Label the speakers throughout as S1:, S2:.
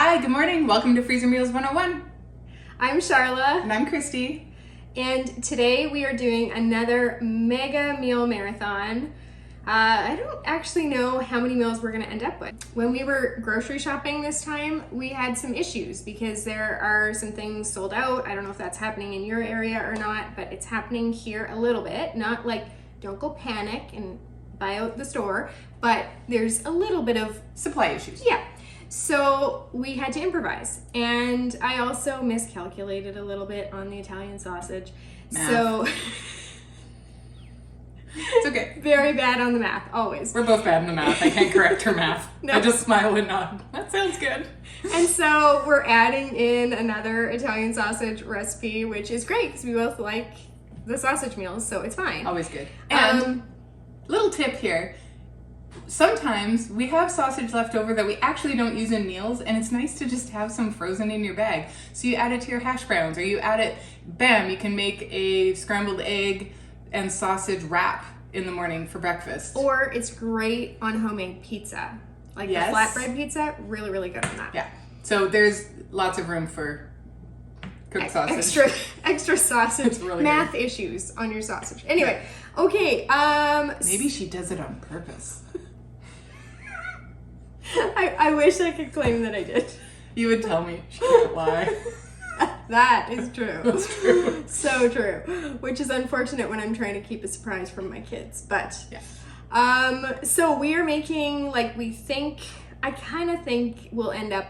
S1: Hi, good morning. Welcome to Freezer Meals 101.
S2: I'm Sharla.
S1: And I'm Christy.
S2: And today we are doing another mega meal marathon. I don't actually know how many meals we're gonna end up with. When we were grocery shopping this time, we had some issues because there are some things sold out. I don't know if that's happening in your area or not, but it's happening here a little bit. Not like, don't go panic and buy out the store, but there's a little bit of
S1: supply issues.
S2: Yeah. So we had to improvise, and I also miscalculated a little bit on the Italian sausage.
S1: Math.
S2: So
S1: it's okay.
S2: Very bad on the math, always.
S1: We're both bad in the math. I can't correct her math.
S2: No.
S1: I just smile and nod. That sounds good.
S2: And so we're adding in another Italian sausage recipe, which is great because we both like the sausage meals, so it's fine.
S1: Always good. And little tip here. Sometimes we have sausage left over that we actually don't use in meals, and it's nice to just have some frozen in your bag. So you add it to your hash browns, or you add it, bam, you can make a scrambled egg and sausage wrap in the morning for breakfast.
S2: Or it's great on homemade pizza. Like
S1: yes.
S2: The flatbread pizza, really, really good on that.
S1: Yeah. So there's lots of room for cooked sausage.
S2: Extra sausage.
S1: Really
S2: math
S1: good.
S2: Issues on your sausage. Anyway, okay.
S1: Maybe she does it on purpose.
S2: I wish I could claim that I did.
S1: You would tell me. She can't lie.
S2: That is true.
S1: That's true.
S2: So true. Which is unfortunate when I'm trying to keep a surprise from my kids. But
S1: yeah.
S2: So we are making, I kind of think we'll end up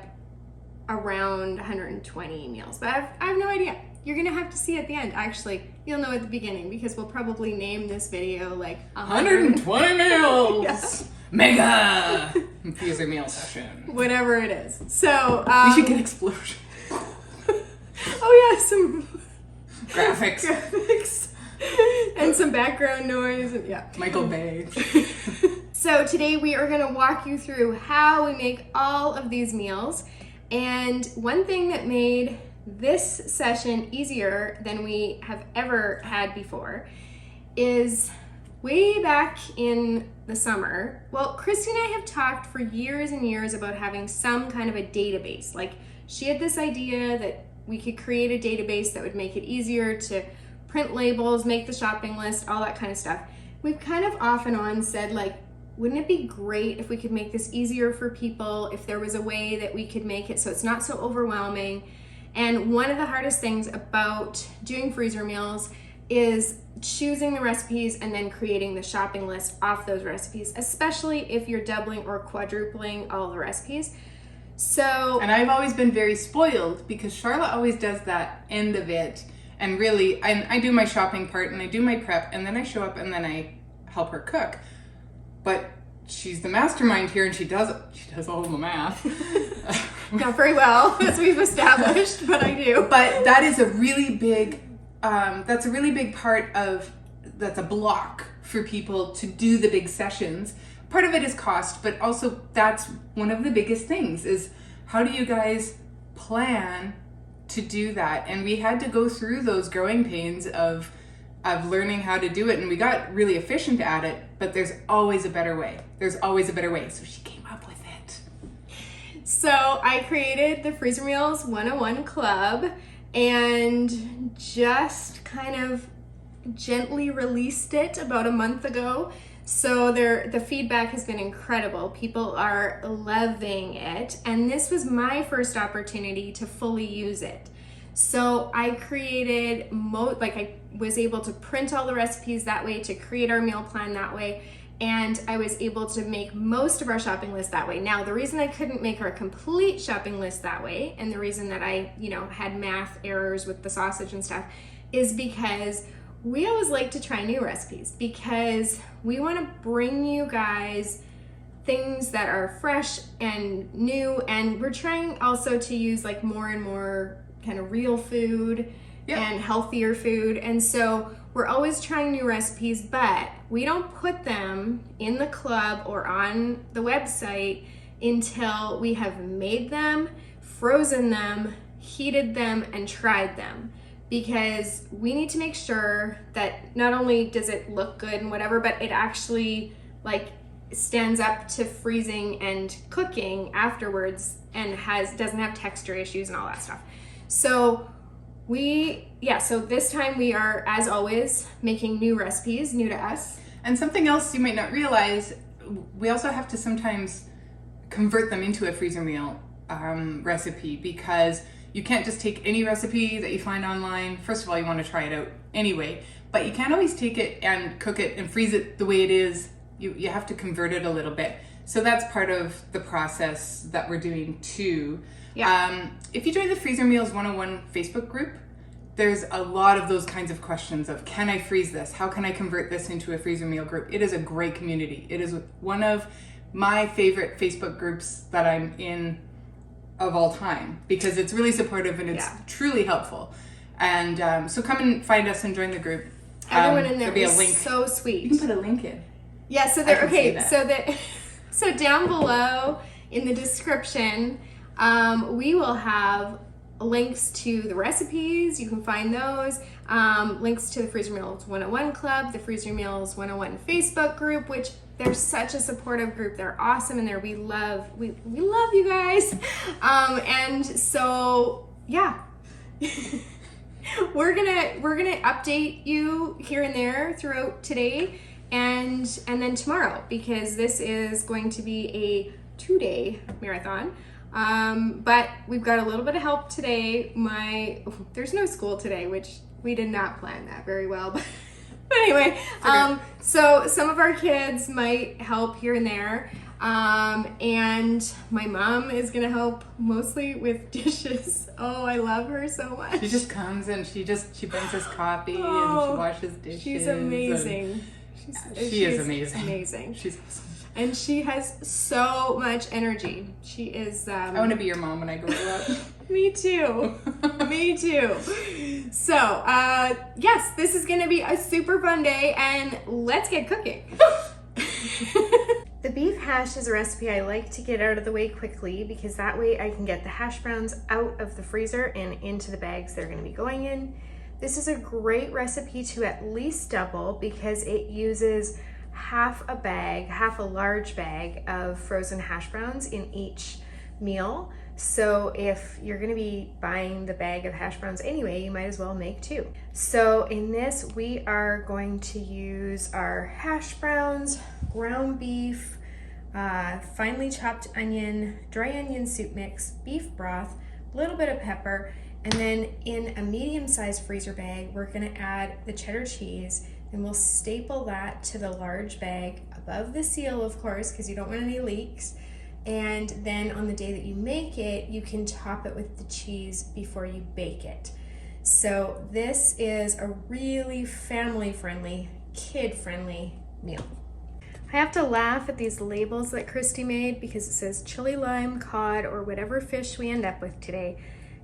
S2: around 120 meals. But I have no idea. You're going to have to see at the end. Actually, you'll know at the beginning because we'll probably name this video like
S1: 120 meals.
S2: Yes.
S1: Mega freezer meal session.
S2: Whatever it is. So
S1: we should get explosion.
S2: Oh yeah, some
S1: graphics
S2: and some background noise. And, yeah,
S1: Michael Bay.
S2: So today we are going to walk you through how we make all of these meals. And one thing that made this session easier than we have ever had before is way back in the summer. Well, Christy and I have talked for years and years about having some kind of a database. Like, she had this idea that we could create a database that would make it easier to print labels, make the shopping list, all that kind of stuff. We've kind of off and on said, like, wouldn't it be great if we could make this easier for people, if there was a way that we could make it so it's not so overwhelming? And one of the hardest things about doing freezer meals is choosing the recipes and then creating the shopping list off those recipes, especially if you're doubling or quadrupling all the recipes. So,
S1: and I've always been very spoiled because Sharla always does that end of it. And really, I do my shopping part and I do my prep, and then I show up and then I help her cook. But she's the mastermind here, and she does all the math.
S2: Not very well, as we've established, but I do.
S1: But that is a really big, that's a really big part of, that's a block for people to do the big sessions. Part of it is cost, but also that's one of the biggest things is how do you guys plan to do that? And we had to go through those growing pains of learning how to do it, and we got really efficient at it, but there's always a better way. There's always a better way. So she came up with it.
S2: So I created the Freezer Meals 101 Club and just kind of gently released it about a month ago. So the feedback has been incredible. People are loving it. And this was my first opportunity to fully use it. So I created, I was able to print all the recipes that way, to create our meal plan that way, and I was able to make most of our shopping list that way. Now, the reason I couldn't make our complete shopping list that way, and the reason that I, had math errors with the sausage and stuff, is because we always like to try new recipes, because we want to bring you guys things that are fresh and new, and we're trying also to use like more and more kind of real food and healthier food. And so we're always trying new recipes, but we don't put them in the club or on the website until we have made them, frozen them, heated them, and tried them. Because we need to make sure that not only does it look good and whatever, but it actually stands up to freezing and cooking afterwards and doesn't have texture issues and all that stuff. So so this time we are, as always, making new recipes, new to us.
S1: And something else you might not realize, we also have to sometimes convert them into a freezer meal recipe, because you can't just take any recipe that you find online. First of all, you want to try it out anyway, but you can't always take it and cook it and freeze it the way it is. You have to convert it a little bit. So that's part of the process that we're doing too. Yeah. If you join the Freezer Meals 101 Facebook group, there's a lot of those kinds of questions of, can I freeze this? How can I convert this into a freezer meal group? It is a great community. It is one of my favorite Facebook groups that I'm in of all time, because it's really supportive and it's truly helpful. And so come and find us and join the group.
S2: Everyone in there is so sweet.
S1: You can put a link in.
S2: Yeah, so so down below in the description, we will have links to the recipes. You can find those. Links to the Freezer Meals 101 Club, the Freezer Meals 101 Facebook group, which they're such a supportive group. They're awesome, and we love you guys. And so yeah. we're gonna update you here and there throughout today and then tomorrow, because this is going to be a 2-day marathon. But we've got a little bit of help today. There's no school today, which we did not plan that very well, but anyway, so some of our kids might help here and there. And my mom is gonna help mostly with dishes. Oh, I love her so much.
S1: She just comes and she brings us coffee and she washes dishes.
S2: She's amazing.
S1: She is amazing.
S2: Amazing.
S1: She's awesome.
S2: And she has so much energy. She is.
S1: I want to be your mom when I grow up.
S2: Me too. Me too. So, yes, this is gonna be a super fun day, and let's get cooking. The beef hash is a recipe I like to get out of the way quickly, because that way I can get the hash browns out of the freezer and into the bags they're going to be going in. This is a great recipe to at least double, because it uses half a large bag of frozen hash browns in each meal. So if you're going to be buying the bag of hash browns anyway, you might as well make 2. So in this, we are going to use our hash browns, ground beef, finely chopped onion, dry onion soup mix, beef broth, a little bit of pepper, and then in a medium-sized freezer bag, we're going to add the cheddar cheese, and we'll staple that to the large bag above the seal, of course, because you don't want any leaks. And then on the day that you make it, you can top it with the cheese before you bake it. So this is a really family-friendly, kid-friendly meal. I have to laugh at these labels that Christy made, because it says chili, lime, cod, or whatever fish we end up with today.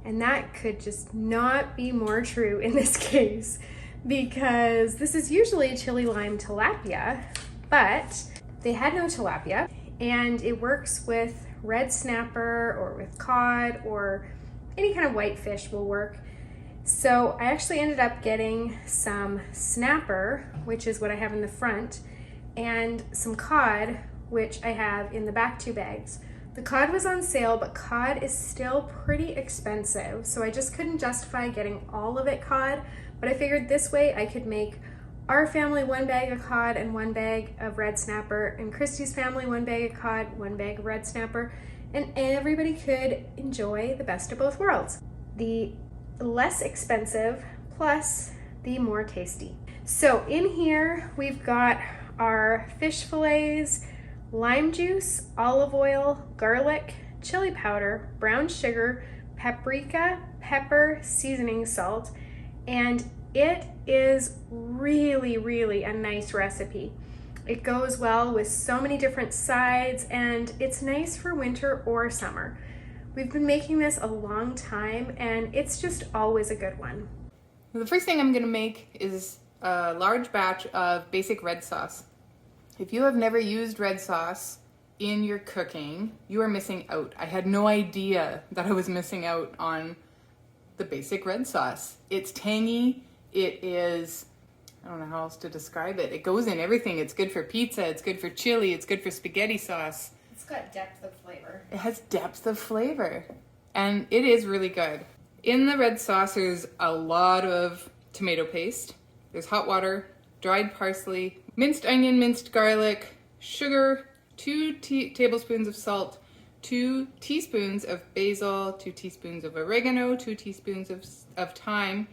S2: And that could just not be more true in this case, because this is usually chili, lime, tilapia, but they had no tilapia. And it works with red snapper or with cod, or any kind of white fish will work. So I actually ended up getting some snapper, which is what I have in the front, and some cod, which I have in the back 2 bags. The cod was on sale, but cod is still pretty expensive, so I just couldn't justify getting all of it cod, but I figured this way I could make our family 1 bag of cod and 1 bag of red snapper, and Christy's family 1 bag of cod, 1 bag of red snapper, and everybody could enjoy the best of both worlds. The less expensive plus the more tasty. So in here we've got our fish fillets, lime juice, olive oil, garlic, chili powder, brown sugar, paprika, pepper, seasoning salt, and it is really, really a nice recipe. It goes well with so many different sides, and it's nice for winter or summer. We've been making this a long time, and it's just always a good one.
S1: The first thing I'm going to make is a large batch of basic red sauce. If you have never used red sauce in your cooking, you are missing out. I had no idea that I was missing out on the basic red sauce. It's tangy. It is I don't know how else to describe it. It goes in everything. It's good for pizza. It's good for chili. It's good for spaghetti sauce.
S2: It's got depth of flavor.
S1: It has depth of flavor. And it is really good. In the red sauce, there's a lot of tomato paste. There's hot water, dried parsley, minced onion, minced garlic, sugar, 2 tablespoons of salt, 2 teaspoons of basil, 2 teaspoons of oregano, 2 teaspoons of thyme.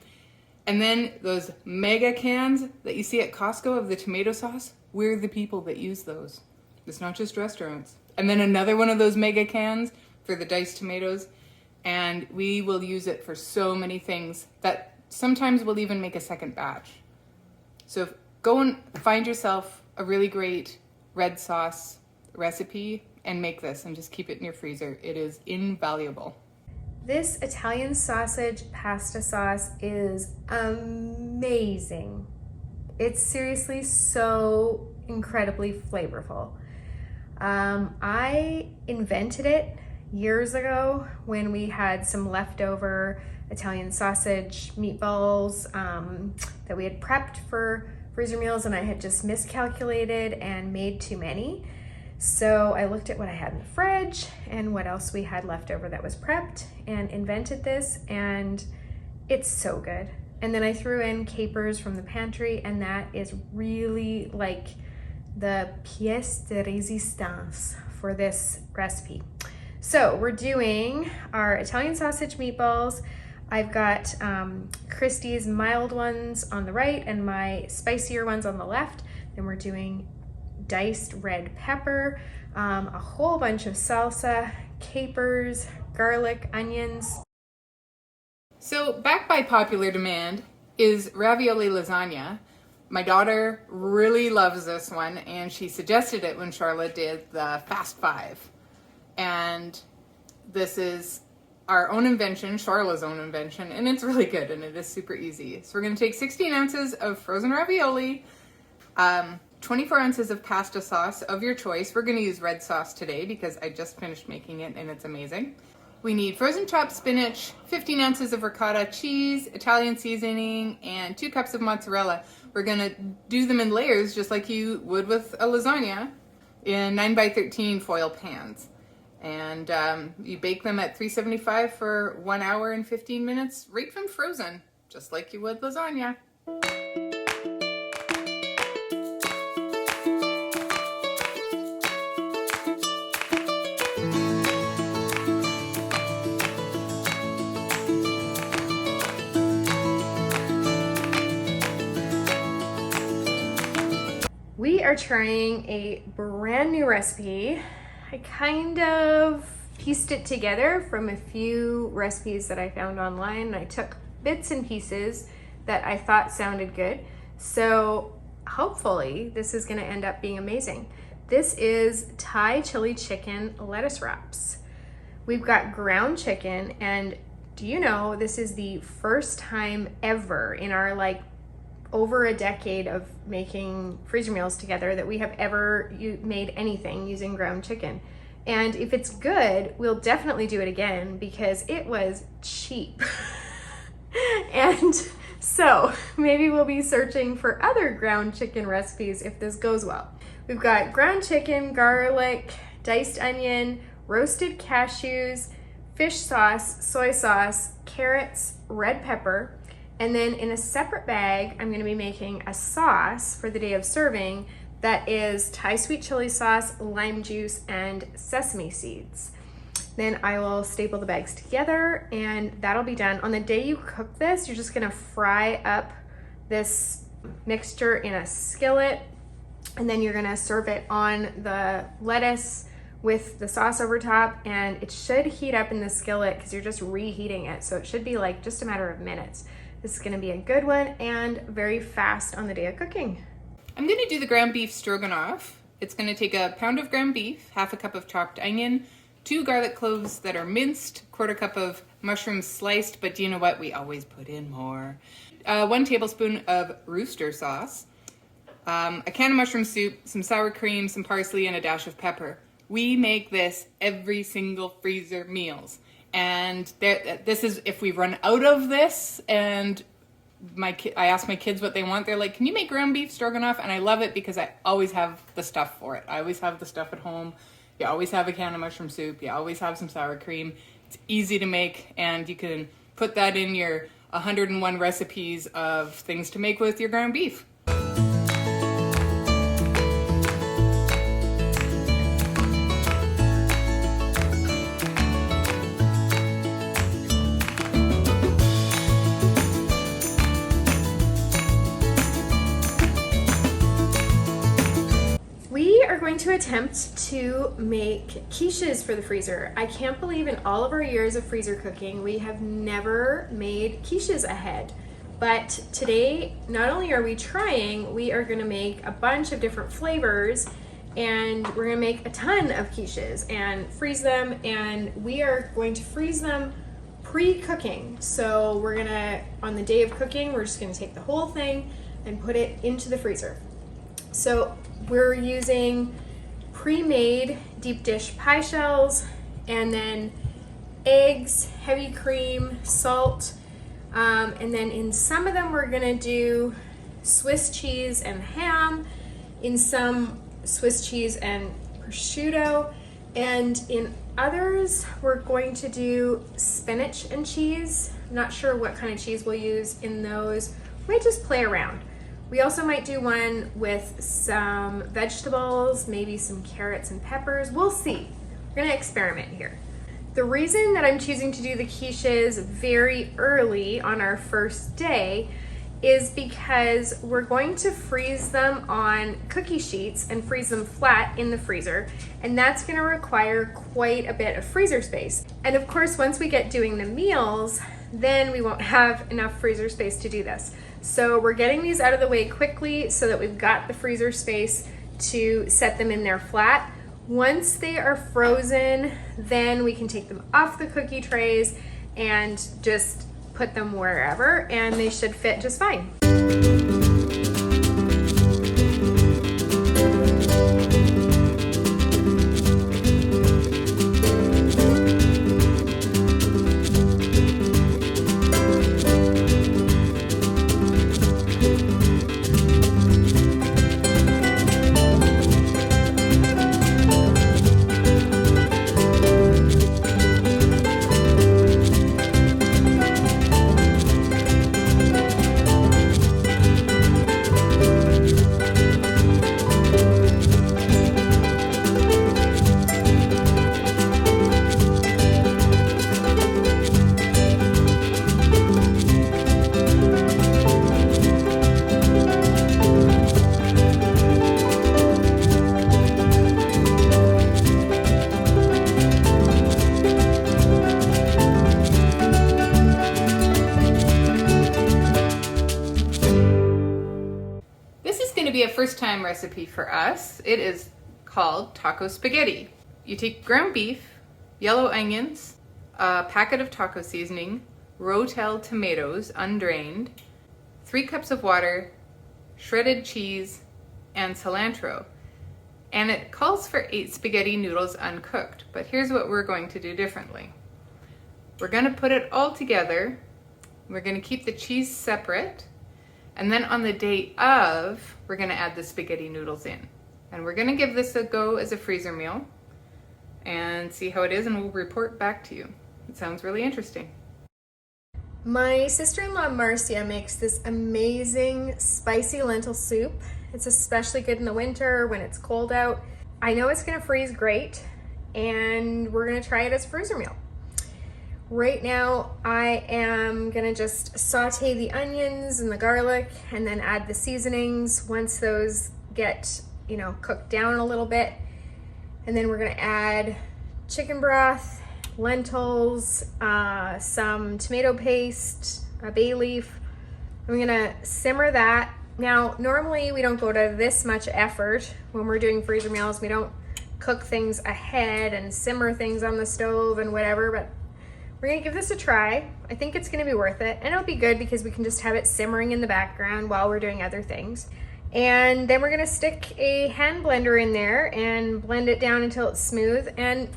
S1: And then those mega cans that you see at Costco of the tomato sauce, we're the people that use those. It's not just restaurants. And then another one of those mega cans for the diced tomatoes. And we will use it for so many things that sometimes we'll even make a second batch. So go and find yourself a really great red sauce recipe and make this and just keep it in your freezer. It is invaluable.
S2: This Italian sausage pasta sauce is amazing. It's seriously so incredibly flavorful. I invented it years ago when we had some leftover Italian sausage meatballs that we had prepped for freezer meals, and I had just miscalculated and made too many. So I looked at what I had in the fridge and what else we had left over that was prepped and invented this, and it's so good. And then I threw in capers from the pantry, and that is really like the pièce de résistance for this recipe. So we're doing our Italian sausage meatballs. I've got Christie's mild ones on the right and my spicier ones on the left. Then we're doing diced red pepper, a whole bunch of salsa, capers, garlic, onions.
S1: So back by popular demand is Ravioli Lasagna. My daughter really loves this one, and she suggested it when Sharla did the Fast Five. And this is our own invention, Sharla's own invention, and it's really good, and it is super easy. So we're going to take 16 ounces of frozen ravioli, 24 ounces of pasta sauce of your choice. We're going to use red sauce today because I just finished making it and it's amazing. We need frozen chopped spinach, 15 ounces of ricotta cheese, Italian seasoning, and 2 cups of mozzarella. We're going to do them in layers just like you would with a lasagna in 9x13 foil pans. And you bake them at 375 for 1 hour and 15 minutes, right from frozen, just like you would lasagna.
S2: We are trying a brand new recipe. I kind of pieced it together from a few recipes that I found online, and I took bits and pieces that I thought sounded good. So hopefully this is gonna end up being amazing. This is Thai chili chicken lettuce wraps. We've got ground chicken, and do you know this is the first time ever in our over a decade of making freezer meals together that we have ever made anything using ground chicken. And if it's good, we'll definitely do it again because it was cheap. And so maybe we'll be searching for other ground chicken recipes if this goes well. We've got ground chicken, garlic, diced onion, roasted cashews, fish sauce, soy sauce, carrots, red pepper. And then in a separate bag, I'm gonna be making a sauce for the day of serving that is Thai sweet chili sauce, lime juice, and sesame seeds. Then I will staple the bags together and that'll be done. On the day you cook this, you're just gonna fry up this mixture in a skillet, and then you're gonna serve it on the lettuce with the sauce over top, and it should heat up in the skillet because you're just reheating it. So it should be just a matter of minutes. This is gonna be a good one and very fast on the day of cooking.
S1: I'm gonna do the ground beef stroganoff. It's gonna take a pound of ground beef, half a cup of chopped onion, 2 garlic cloves that are minced, 1/4 cup of mushrooms sliced, but do you know what? We always put in more. 1 tablespoon of rooster sauce, a can of mushroom soup, some sour cream, some parsley, and a dash of pepper. We make this every single freezer meals. And this is if we run out of this and I ask my kids what they want. They're like, can you make ground beef stroganoff? And I love it because I always have the stuff for it. I always have the stuff at home. You always have a can of mushroom soup. You always have some sour cream. It's easy to make, and you can put that in your 101 recipes of things to make with your ground beef.
S2: To attempt to make quiches for the freezer. I can't believe in all of our years of freezer cooking, we have never made quiches ahead. But today, not only are we trying, we are gonna make a bunch of different flavors, and we're gonna make a ton of quiches and freeze them, and we are going to freeze them pre-cooking. So we're gonna, on the day of cooking, we're just gonna take the whole thing and put it into the freezer. So we're using pre-made deep dish pie shells, and then eggs, heavy cream, salt, and then in some of them we're gonna do Swiss cheese and ham, in some Swiss cheese and prosciutto, and in others we're going to do spinach and cheese. I'm not sure what kind of cheese we'll use in those. We might just play around. We also might do one with some vegetables, maybe some carrots and peppers. We'll see. We're gonna experiment here. The reason that I'm choosing to do the quiches very early on our first day is because we're going to freeze them on cookie sheets and freeze them flat in the freezer, and that's gonna require quite a bit of freezer space. And of course, once we get doing the meals, then we won't have enough freezer space to do this. So we're getting these out of the way quickly so that we've got the freezer space to set them in there flat. Once they are frozen, then we can take them off the cookie trays and just put them wherever, and they should fit just fine.
S1: Be a first time recipe for us. It is called taco spaghetti. You take ground beef, yellow onions, a packet of taco seasoning, Rotel tomatoes undrained, 3 cups of water, shredded cheese, and cilantro. And it calls for 8 spaghetti noodles uncooked, but here's what we're going to do differently. We're going to put it all together. We're going to keep the cheese separate. And then on the day of, we're gonna add the spaghetti noodles in. And we're gonna give this a go as a freezer meal and see how it is, and we'll report back to you. It sounds really interesting.
S2: My sister-in-law Marcia makes this amazing spicy lentil soup. It's especially good in the winter when it's cold out. I know it's gonna freeze great, and we're gonna try it as a freezer meal. Right now, I am gonna just saute the onions and the garlic and then add the seasonings once those get, cooked down a little bit. And then we're gonna add chicken broth, lentils, some tomato paste, a bay leaf. I'm gonna simmer that. Now, normally we don't go to this much effort when we're doing freezer meals. We don't cook things ahead and simmer things on the stove and whatever, but we're gonna give this a try. I think it's gonna be worth it, and it'll be good because we can just have it simmering in the background while we're doing other things. And then we're gonna stick a hand blender in there and blend it down until it's smooth. And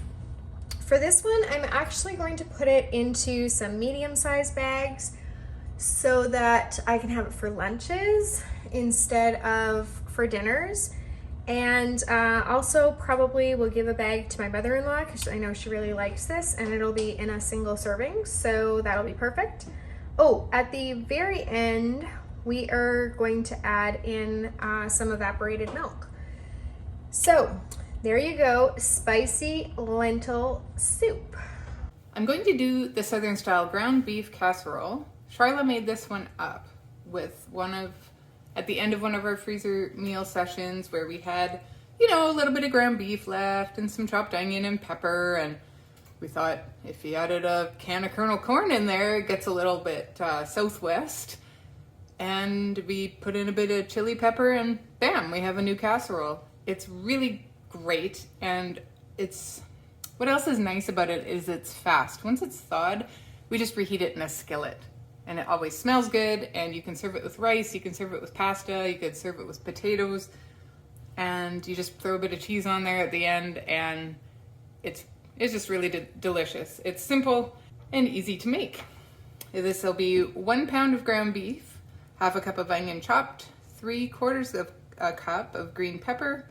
S2: for this one, I'm actually going to put it into some medium-sized bags so that I can have it for lunches instead of for dinners. And also probably will give a bag to my mother-in-law because I know she really likes this, and it'll be in a single serving, so that'll be perfect. Oh, at the very end, we are going to add in some evaporated milk. So there you go, spicy lentil soup.
S1: I'm going to do the Southern style ground beef casserole. Sharla made this one up with at the end of one of our freezer meal sessions where we had, you know, a little bit of ground beef left and some chopped onion and pepper, and we thought if you added a can of kernel corn in there, it gets a little bit southwest. And we put in a bit of chili pepper and bam, we have a new casserole. It's really great, and what else is nice about it is it's fast. Once it's thawed, we just reheat it in a skillet. And it always smells good, and you can serve it with rice, you can serve it with pasta, you could serve it with potatoes, and you just throw a bit of cheese on there at the end, and it's just really delicious. It's simple and easy to make. This will be 1 pound of ground beef, half a cup of onion chopped, 3/4 of a cup of green pepper,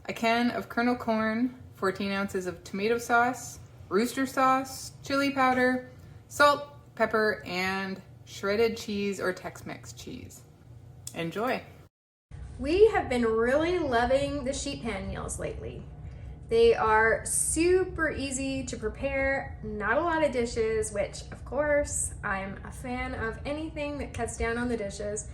S1: a can of kernel corn, 14 ounces of tomato sauce, rooster sauce, chili powder, salt, pepper, and shredded cheese or Tex-Mex cheese. Enjoy.
S2: We have been really loving the sheet pan meals lately. They are super easy to prepare, not a lot of dishes, which of course I'm a fan of anything that cuts down on the dishes.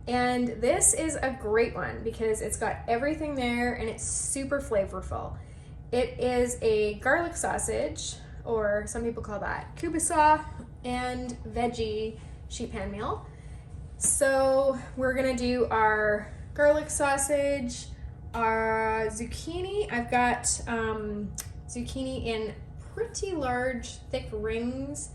S2: And this is a great one because it's got everything there and it's super flavorful. It is a garlic sausage, or some people call that kielbasa, and veggie sheet pan meal. So we're gonna do our garlic sausage, our zucchini. I've got zucchini in pretty large, thick rings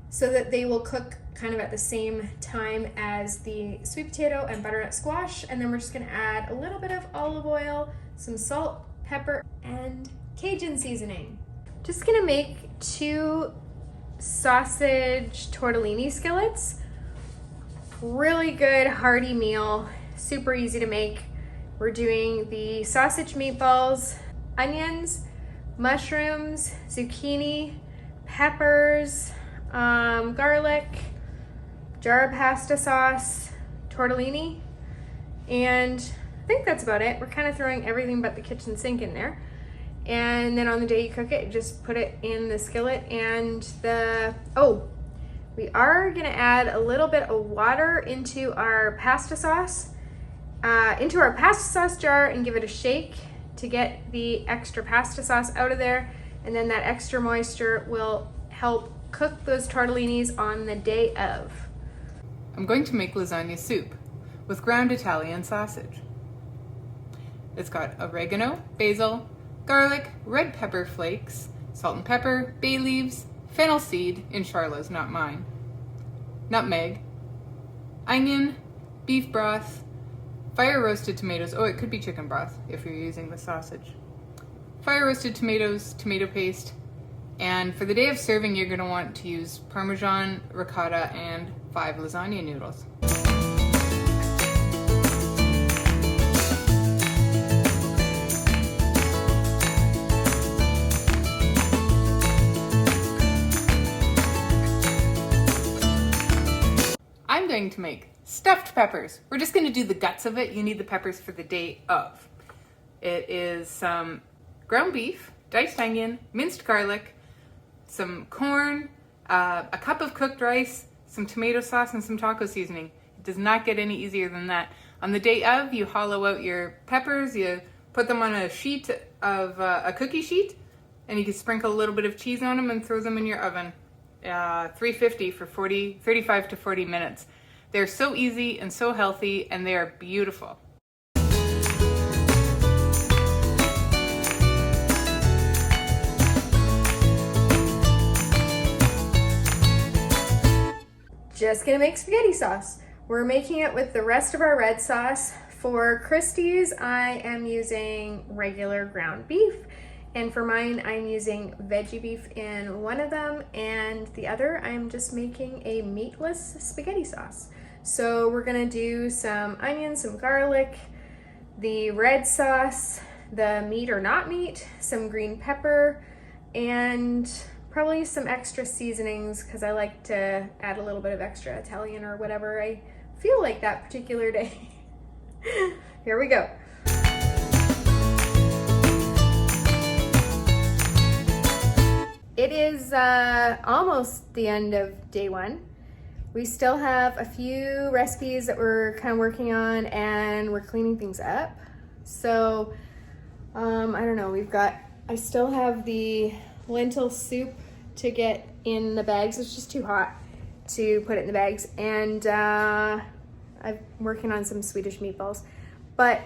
S2: so that they will cook kind of at the same time as the sweet potato and butternut squash. And then we're just gonna add a little bit of olive oil, some salt, pepper, and Cajun seasoning. Just gonna make 2 sausage tortellini skillets. Really good hearty meal, super easy to make. We're doing the sausage meatballs, onions, mushrooms, zucchini, peppers, garlic, jar of pasta sauce, tortellini, and I think that's about it. We're kind of throwing everything but the kitchen sink in there. And then on the day you cook it, just put it in the skillet. And we are gonna add a little bit of water into our pasta sauce jar and give it a shake to get the extra pasta sauce out of there. And then that extra moisture will help cook those tortellinis on the day of.
S1: I'm going to make lasagna soup with ground Italian sausage. It's got oregano, basil, garlic, red pepper flakes, salt and pepper, bay leaves, fennel seed, in Sharla's, not mine, nutmeg, onion, beef broth, fire roasted tomatoes. Oh, it could be chicken broth if you're using the sausage. Fire roasted tomatoes, tomato paste, and for the day of serving, you're gonna want to use Parmesan, ricotta, and 5 lasagna noodles. I'm going to make stuffed peppers. We're just going to do the guts of it. You need the peppers for the day of. It is some ground beef, diced onion, minced garlic, some corn, a cup of cooked rice, some tomato sauce, and some taco seasoning. It does not get any easier than that. On the day of, you hollow out your peppers, you put them on a sheet of a cookie sheet, and you can sprinkle a little bit of cheese on them and throw them in your oven. 350 for 35 to 40 minutes. They're so easy and so healthy, and they are beautiful.
S2: Just gonna make spaghetti sauce. We're making it with the rest of our red sauce. For Christie's, I am using regular ground beef, And for mine, I'm using veggie beef in one of them, and the other, I'm just making a meatless spaghetti sauce. So we're gonna do some onions, some garlic, the red sauce, the meat or not meat, some green pepper, and probably some extra seasonings because I like to add a little bit of extra Italian or whatever I feel like that particular day. Here we go. It is almost the end of day one. We still have a few recipes that we're kind of working on, and we're cleaning things up. So, I don't know, I still have the lentil soup to get in the bags. It's just too hot to put it in the bags. And I'm working on some Swedish meatballs. But,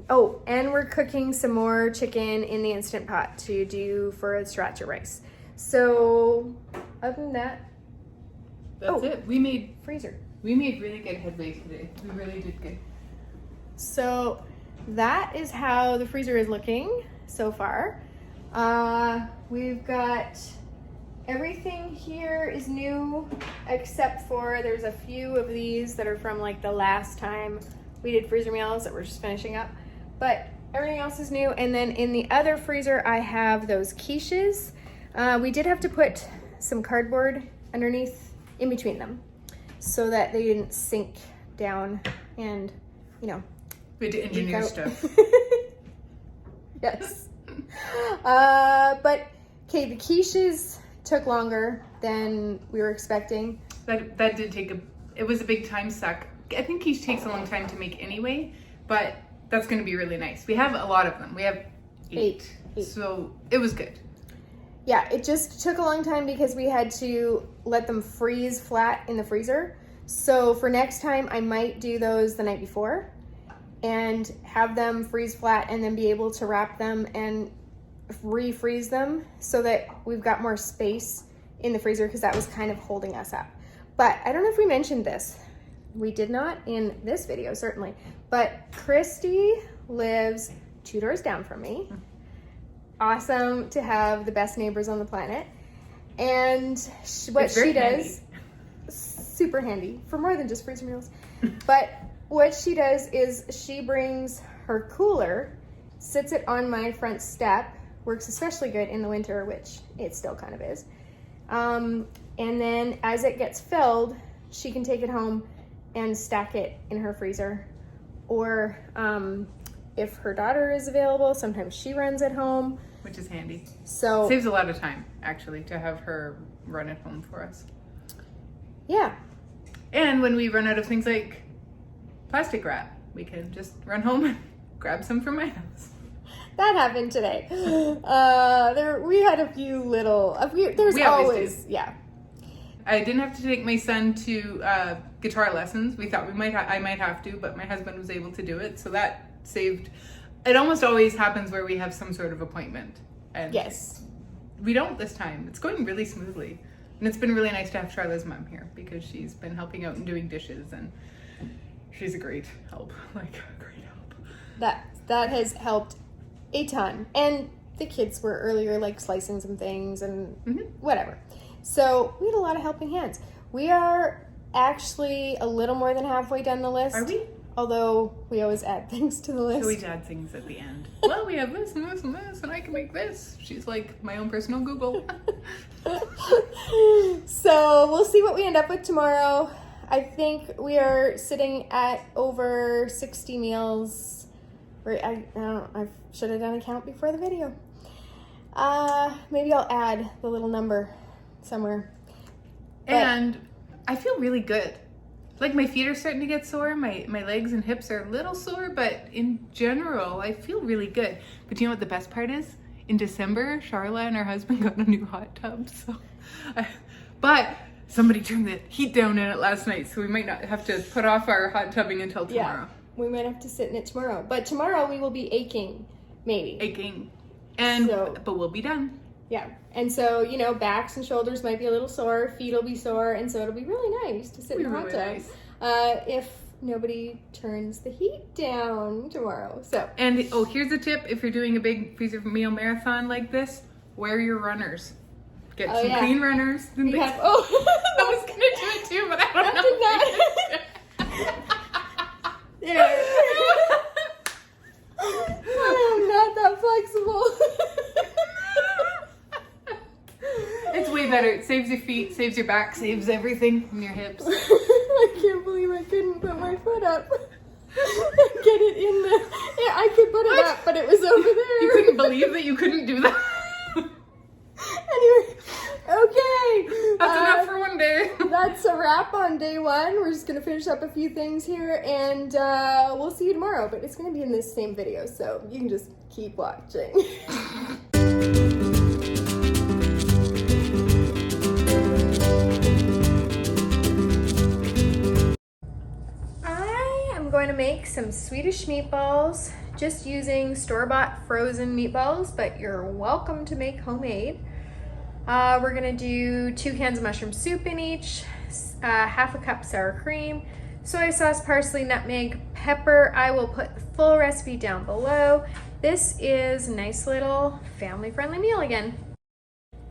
S2: oh, and we're cooking some more chicken in the Instant Pot to do for the sriracha rice. So, other than that,
S1: that's it. We made really good headway today. We really did good.
S2: So that is how the freezer is looking so far. We've got everything here is new except for there's a few of these that are from like the last time we did freezer meals that we're just finishing up. But everything else is new. And then in the other freezer, I have those quiches. We did have to put some cardboard underneath in between them so that they didn't sink down and, you know.
S1: We had to engineer stuff.
S2: Yes. But, okay, the quiches took longer than we were expecting.
S1: That did take it was a big time suck. I think quiche takes a long time to make anyway, but that's going to be really nice. We have a lot of them. We have eight. So it was good.
S2: Yeah, it just took a long time because we had to let them freeze flat in the freezer. So for next time, I might do those the night before and have them freeze flat and then be able to wrap them and refreeze them so that we've got more space in the freezer because that was kind of holding us up. But I don't know if we mentioned this. We did not in this video, certainly. But Christy lives 2 doors down from me. Awesome to have the best neighbors on the planet. And what she does, super handy for more than just freezer meals. But what she does is she brings her cooler, sits it on my front step, works especially good in the winter, which it still kind of is. And then as it gets filled, she can take it home and stack it in her freezer. Or if her daughter is available, sometimes she runs at home.
S1: Which is handy.
S2: So
S1: saves a lot of time, actually, to have her run at home for us.
S2: Yeah. And
S1: when we run out of things like plastic wrap, we can just run home and grab some from my house.
S2: That happened today. We had a few little. There's always yeah.
S1: I didn't have to take my son to guitar lessons. We thought I might have to, but my husband was able to do it, so that saved. It almost always happens where we have some sort of appointment, and
S2: yes,
S1: we don't this time. It's going really smoothly, and it's been really nice to have Charlotte's mom here because she's been helping out and doing dishes, and she's a great help, like a great help.
S2: That has helped a ton, and the kids were earlier like slicing some things and whatever. So we had a lot of helping hands. We are actually a little more than halfway down the list.
S1: Are we?
S2: Although we always add things to the list.
S1: So we add things at the end. Well, we have this and this and this, and I can make this. She's like my own personal Google.
S2: So we'll see what we end up with tomorrow. I think we are sitting at over 60 meals. I should have done a count before the video. Maybe I'll add the little number somewhere.
S1: And I feel really good. Like my feet are starting to get sore, my legs and hips are a little sore, but in general, I feel really good. But you know what the best part is? In December, Sharla and her husband got a new hot tub, but somebody turned the heat down in it last night, so we might not have to put off our hot tubbing until tomorrow.
S2: Yeah, we might have to sit in it tomorrow. But tomorrow we will be aching, maybe.
S1: But we'll be done.
S2: Yeah, and so, backs and shoulders might be a little sore, feet will be sore, and so it'll be really nice to sit in the hot tub. Nice. If nobody turns the heat down tomorrow. So,
S1: And here's a tip: if you're doing a big freezer meal marathon like this, wear your runners. Get some clean runners.
S2: I was gonna
S1: do it too, but I don't know.
S2: There. I'm not that flexible.
S1: It's way better. It saves your feet, saves your back, saves everything from your hips.
S2: I can't believe I couldn't put my foot up. Get it in the. Yeah, I could put it up, but it was over there.
S1: You couldn't believe that you couldn't do that.
S2: Anyway, okay.
S1: That's enough for one day.
S2: That's a wrap on day one. We're just gonna finish up a few things here, and we'll see you tomorrow. But it's gonna be in this same video, so you can just keep watching. I am going to make some Swedish meatballs, just using store-bought frozen meatballs, but you're welcome to make homemade. We're gonna do 2 cans of mushroom soup in each, half a cup sour cream, soy sauce, parsley, nutmeg, pepper. I will put the full recipe down below. This is a nice little family-friendly meal again.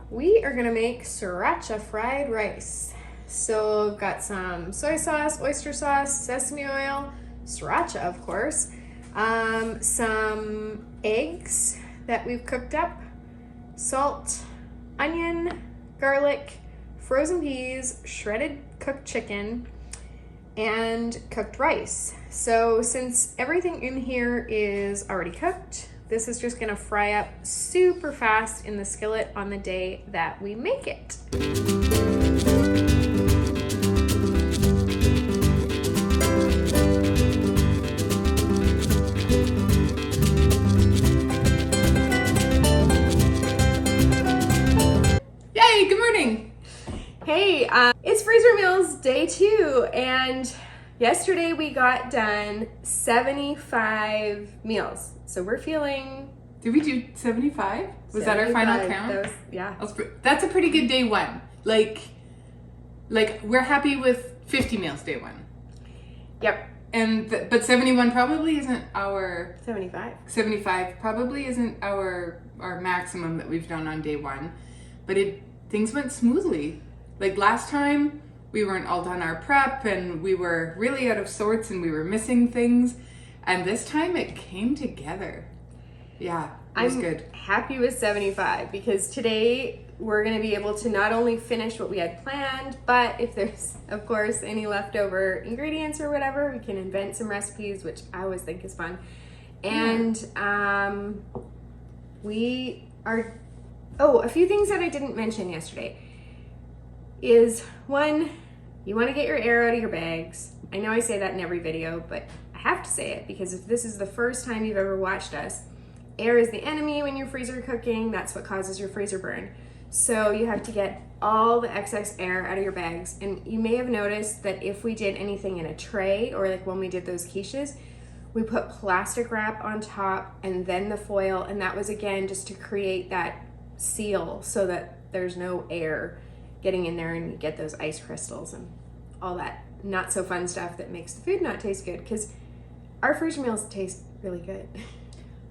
S2: We are gonna make sriracha fried rice. So I've got some soy sauce, oyster sauce, sesame oil, sriracha of course, some eggs that we've cooked up, salt, onion, garlic, frozen peas, shredded cooked chicken, and cooked rice. So since everything in here is already cooked, this is just gonna fry up super fast in the skillet on the day that we make it.
S1: Yay, good morning.
S2: Hey, it's Freezer Meals Day 2, and yesterday we got done 75 meals. So we're feeling...
S1: Did we do 75? Was that our final count?
S2: Yeah.
S1: That's a pretty good day one. Like we're happy with 50 meals day one.
S2: Yep.
S1: But 71 probably isn't our...
S2: 75
S1: probably isn't our maximum that we've done on day one. But things went smoothly. Like last time, we weren't all done our prep and we were really out of sorts and we were missing things. And this time it came together. Yeah, it was good.
S2: I'm happy with 75 because today we're going to be able to not only finish what we had planned, but if there's, of course, any leftover ingredients or whatever, we can invent some recipes, which I always think is fun. And we are... Oh, a few things that I didn't mention yesterday is, one, you want to get your air out of your bags. I know I say that in every video, but I have to say it because if this is the first time you've ever watched us, air is the enemy when you're freezer cooking. That's what causes your freezer burn. So you have to get all the excess air out of your bags. And you may have noticed that if we did anything in a tray, or like when we did those quiches, we put plastic wrap on top and then the foil, and that was again just to create that seal so that there's no air getting in there and you get those ice crystals and all that not so fun stuff that makes the food not taste good, because our freezer meals taste really good.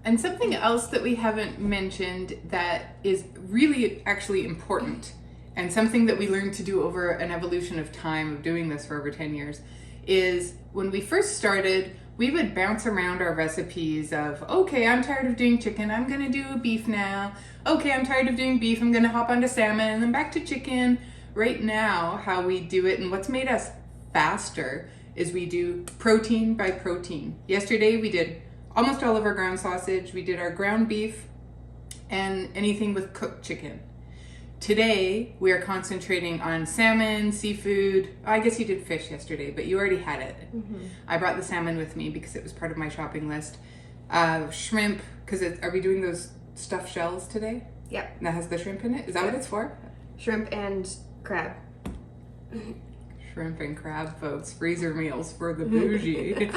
S1: And something else that we haven't mentioned that is really actually important, and something that we learned to do over an evolution of time of doing this for over 10 years, is when we first started, we would bounce around our recipes of, okay, I'm tired of doing chicken, I'm gonna do beef now. Okay, I'm tired of doing beef, I'm gonna hop onto salmon, and then back to chicken. Right now, how we do it and what's made us faster is we do protein by protein. Yesterday, we did almost all of our ground sausage, we did our ground beef, and anything with cooked chicken. Today, we are concentrating on salmon, seafood. I guess you did fish yesterday, but you already had it. Mm-hmm. I brought the salmon with me because it was part of my shopping list. Shrimp, because are we doing those stuffed shells today?
S2: Yep.
S1: That has the shrimp in it? Is that what it's for?
S2: Shrimp and crab.
S1: Shrimp and crab, folks. Freezer meals for the bougie.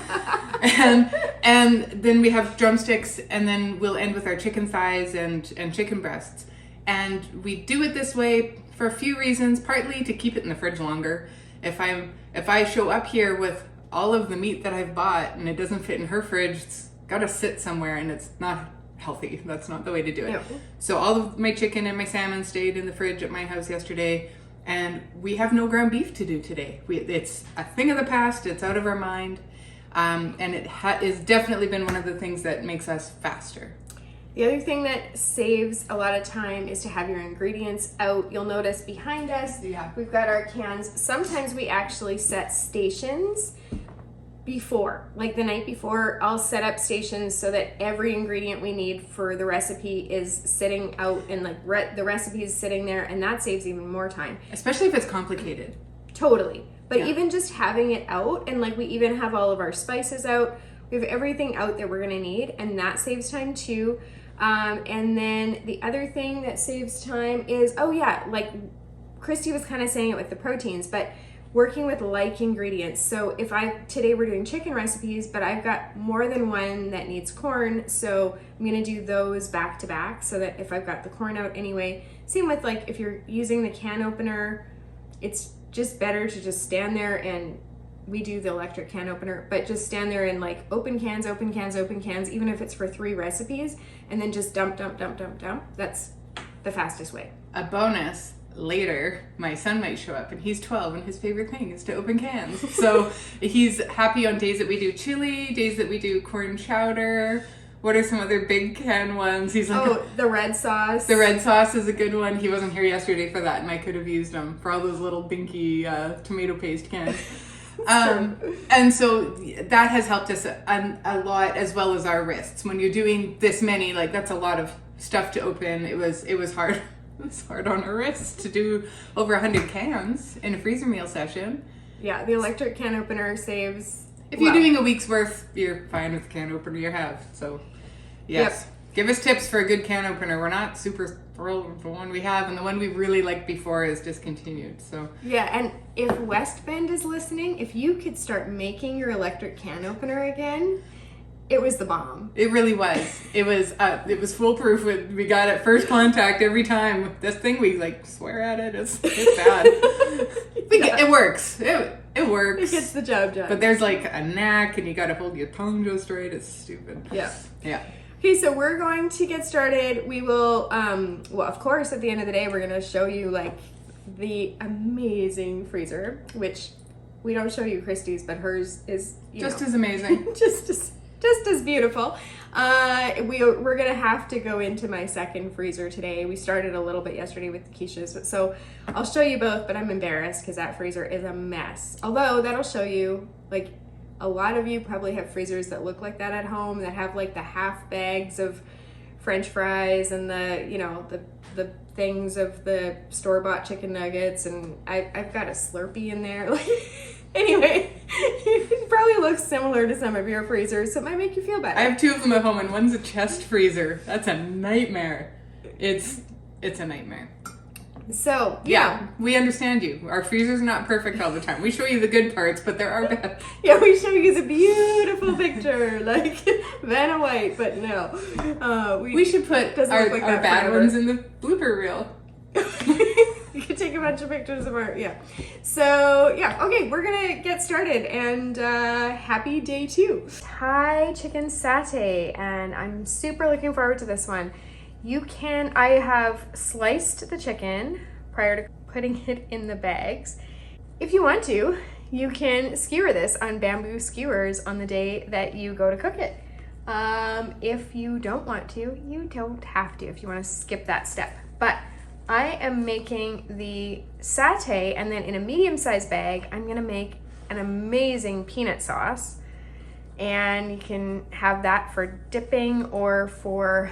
S1: and then we have drumsticks, and then we'll end with our chicken thighs and chicken breasts. And we do it this way for a few reasons, partly to keep it in the fridge longer. If I show up here with all of the meat that I've bought and it doesn't fit in her fridge, it's got to sit somewhere, and it's not healthy. That's not the way to do it. No. So all of my chicken and my salmon stayed in the fridge at my house yesterday, and we have no ground beef to do today. It's a thing of the past. It's out of our mind. And it has definitely been one of the things that makes us faster.
S2: The other thing that saves a lot of time is to have your ingredients out. You'll notice behind us, we've got our cans. Sometimes we actually set stations before, like the night before. I'll set up stations so that every ingredient we need for the recipe is sitting out, and like the recipe is sitting there, and that saves even more time.
S1: Especially if it's complicated.
S2: Totally. But even just having it out, and like we even have all of our spices out, we have everything out that we're gonna need, and that saves time too. And then the other thing that saves time is, like Christy was kind of saying it with the proteins, but working with like ingredients. So if today we're doing chicken recipes, but I've got more than one that needs corn, so I'm gonna do those back to back, so that if I've got the corn out anyway. Same with like if you're using the can opener, it's just better to just stand there, and we do the electric can opener, but just stand there and like open cans, even if it's for 3 recipes, and then just dump. That's the fastest way.
S1: A bonus, later, my son might show up, and he's 12, and his favorite thing is to open cans. So he's happy on days that we do chili, days that we do corn chowder. What are some other big can ones? He's like,
S2: the red sauce.
S1: The red sauce is a good one. He wasn't here yesterday for that, and I could have used him for all those little dinky tomato paste cans. And so that has helped us a lot, as well as our wrists. When you're doing this many, like that's a lot of stuff to open. It was hard. It was hard on our wrists to do over 100 cans in a freezer meal session.
S2: Yeah, the electric can opener saves.
S1: If you're doing a week's worth, you're fine with the can opener you have. So, yes. Give us tips for a good can opener. We're not super thrilled with the one we have, and the one we really liked before is discontinued. So
S2: yeah, and if West Bend is listening, if you could start making your electric can opener again, it was the bomb.
S1: It really was. It was foolproof. We got it first contact every time. This thing, we like swear at it. It's bad. It works. It works.
S2: It gets the job done.
S1: But there's like a knack, and you got to hold your tongue just right. It's stupid.
S2: Yeah.
S1: Okay,
S2: so we're going to get started. We will, of course, at the end of the day, we're going to show you like the amazing freezer, which we don't show you Christy's, but hers is
S1: just as amazing.
S2: just as beautiful. We're going to have to go into my second freezer today. We started a little bit yesterday with the quiches, so I'll show you both, but I'm embarrassed because that freezer is a mess. Although that'll show you, like, a lot of you probably have freezers that look like that at home, that have like the half bags of French fries and the things of the store-bought chicken nuggets, and I've got a Slurpee in there. Anyway, it probably looks similar to some of your freezers, so it might make you feel better.
S1: I have 2 of them at home, and one's a chest freezer. That's a nightmare. It's a nightmare.
S2: So,
S1: yeah, we understand you. Our freezer's not perfect all the time. We show you the good parts, but there are bad.
S2: Yeah, we show you the beautiful picture, like Vanna White, but no. We should put
S1: our bad ones in the blooper reel.
S2: You can take a bunch of pictures of our, So, okay, we're going to get started, and happy day 2. Thai chicken satay, and I'm super looking forward to this one. I have sliced the chicken prior to putting it in the bags. If you want to, you can skewer this on bamboo skewers on the day that you go to cook it. If you don't want to, you don't have to if you want to skip that step. But I am making the satay, and then in a medium-sized bag, I'm gonna make an amazing peanut sauce. And you can have that for dipping or for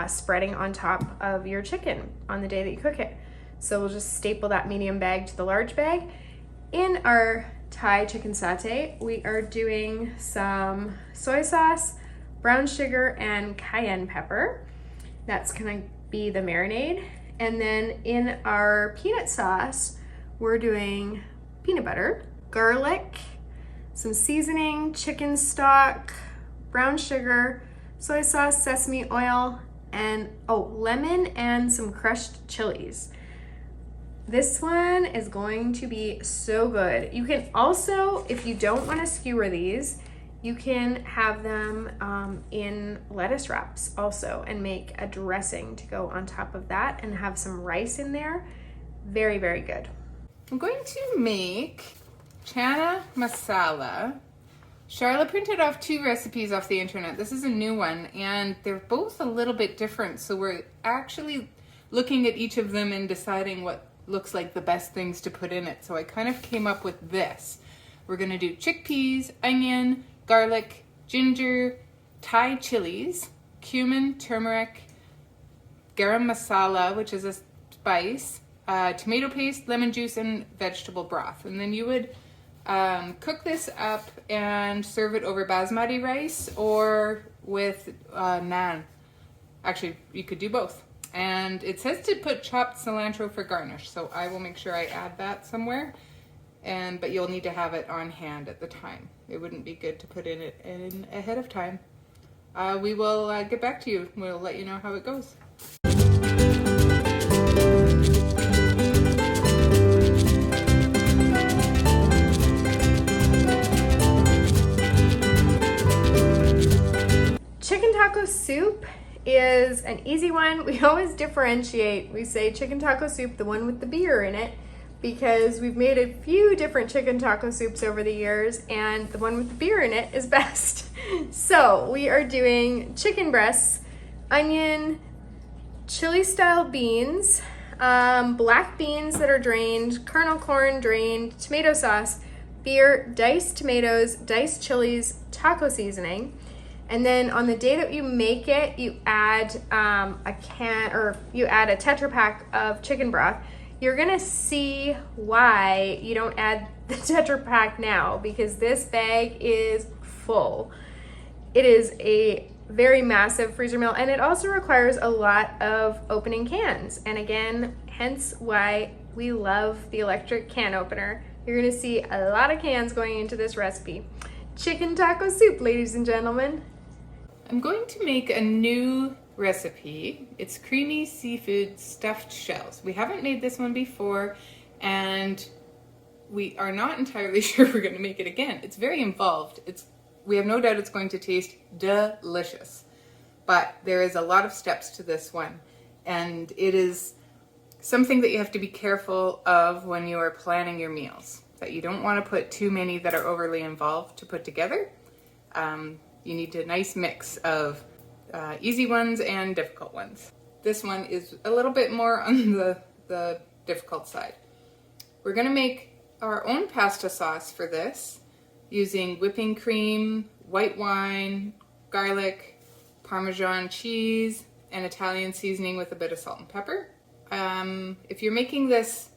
S2: spreading on top of your chicken on the day that you cook it. So we'll just staple that medium bag to the large bag. In our Thai chicken satay, we are doing some soy sauce, brown sugar, and cayenne pepper. That's gonna be the marinade. And then in our peanut sauce, we're doing peanut butter, garlic, some seasoning, chicken stock, brown sugar, soy sauce, sesame oil, and lemon and some crushed chilies. This one is going to be so good. You can also, if you don't want to skewer these, you can have them in lettuce wraps also and make a dressing to go on top of that and have some rice in there. Very, very good.
S1: I'm going to make chana masala. Sharla printed off 2 recipes off the internet. This is a new one, and they're both a little bit different. So we're actually looking at each of them and deciding what looks like the best things to put in it. So I kind of came up with this. We're gonna do chickpeas, onion, garlic, ginger, Thai chilies, cumin, turmeric, garam masala, which is a spice, tomato paste, lemon juice, and vegetable broth. And then you would cook this up and serve it over basmati rice or with naan. Actually, you could do both. And it says to put chopped cilantro for garnish, so I will make sure I add that somewhere. But you'll need to have it on hand at the time. It wouldn't be good to put it in ahead of time. We will get back to you. We'll let you know how it goes.
S2: Chicken taco soup is an easy one. We always differentiate. We say chicken taco soup, the one with the beer in it, because we've made a few different chicken taco soups over the years, and the one with the beer in it is best. So we are doing chicken breasts, onion, chili style beans, black beans that are drained, kernel corn drained, tomato sauce, beer, diced tomatoes, diced chilies, taco seasoning. And then on the day that you make it, you add a Tetra Pak of chicken broth. You're gonna see why you don't add the Tetra Pak now, because this bag is full. It is a very massive freezer meal, and it also requires a lot of opening cans. And again, hence why we love the electric can opener. You're gonna see a lot of cans going into this recipe. Chicken taco soup, ladies and gentlemen.
S1: I'm going to make a new recipe. It's creamy seafood stuffed shells. We haven't made this one before, and we are not entirely sure we're going to make it again. It's very involved. We have no doubt it's going to taste delicious, but there is a lot of steps to this one, and it is something that you have to be careful of when you are planning your meals, that you don't want to put too many that are overly involved to put together. You need a nice mix of easy ones and difficult ones. This one is a little bit more on the difficult side. We're gonna make our own pasta sauce for this using whipping cream, white wine, garlic, Parmesan cheese, and Italian seasoning with a bit of salt and pepper. If you're making this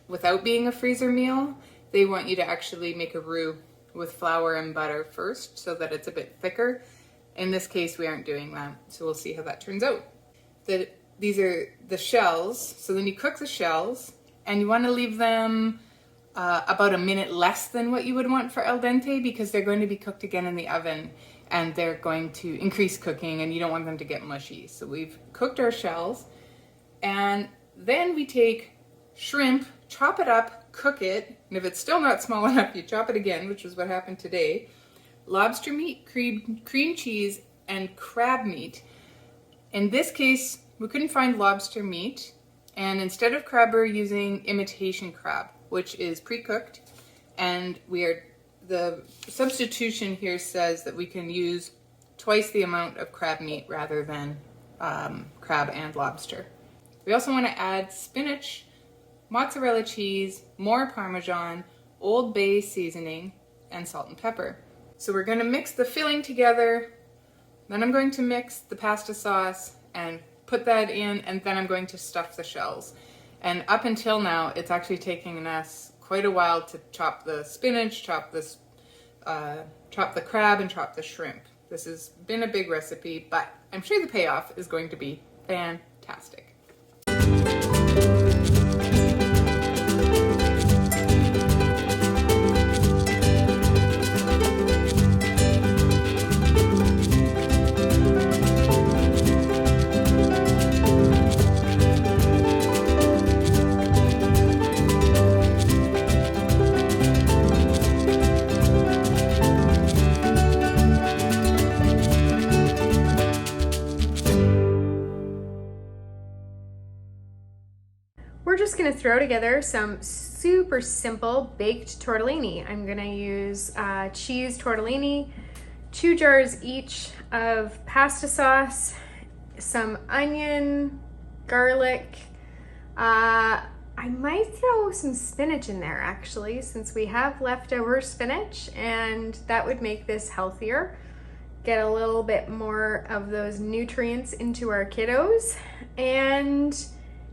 S1: without being a freezer meal, they want you to actually make a roux with flour and butter first so that it's a bit thicker. In this case, we aren't doing that, so we'll see how that turns out. These are the shells, so then you cook the shells, and you want to leave them about a minute less than what you would want for al dente, because they're going to be cooked again in the oven, and they're going to increase cooking, and you don't want them to get mushy. So we've cooked our shells, and then we take shrimp, chop it up, cook it, and if it's still not small enough, you chop it again, which is what happened today. Lobster meat, cream cheese, and crab meat. In this case, we couldn't find lobster meat, and instead of crab, we're using imitation crab, which is pre-cooked, and the substitution here says that we can use twice the amount of crab meat rather than crab and lobster. We also want to add spinach, mozzarella cheese, more Parmesan, Old Bay seasoning, and salt and pepper. So we're going to mix the filling together, then I'm going to mix the pasta sauce and put that in, and then I'm going to stuff the shells. And up until now, it's actually taking us quite a while to chop the spinach, chop the crab, and chop the shrimp. This has been a big recipe, but I'm sure the payoff is going to be fantastic.
S2: we're just gonna throw together some super simple baked tortellini. I'm gonna use cheese tortellini, 2 jars each of pasta sauce, some onion, garlic. I might throw some spinach in there actually, since we have leftover spinach, and that would make this healthier. Get a little bit more of those nutrients into our kiddos. And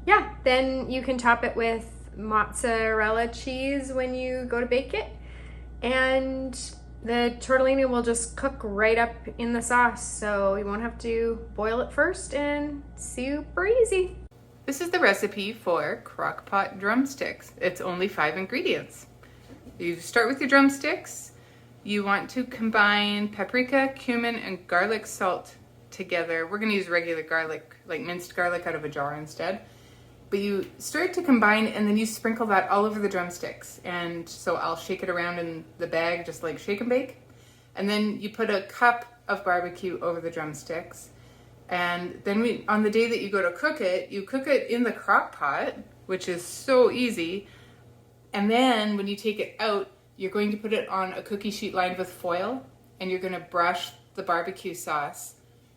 S2: yeah, then you can top it with mozzarella cheese when you go to bake it. And the tortellini will just cook right up in the sauce, so you won't have to boil it first, and super easy.
S1: This is the recipe for crockpot drumsticks. It's only 5 ingredients. You start with your drumsticks. You want to combine paprika, cumin, and garlic salt together. We're gonna use regular garlic, like minced garlic out of a jar instead. But you start to combine and then you sprinkle that all over the drumsticks. And so I'll shake it around in the bag, just like shake and bake. And then you put a cup of barbecue over the drumsticks. And then on the day that you go to cook it, you cook it in the crock pot, which is so easy. And then when you take it out, you're going to put it on a cookie sheet lined with foil, and you're gonna brush the barbecue sauce,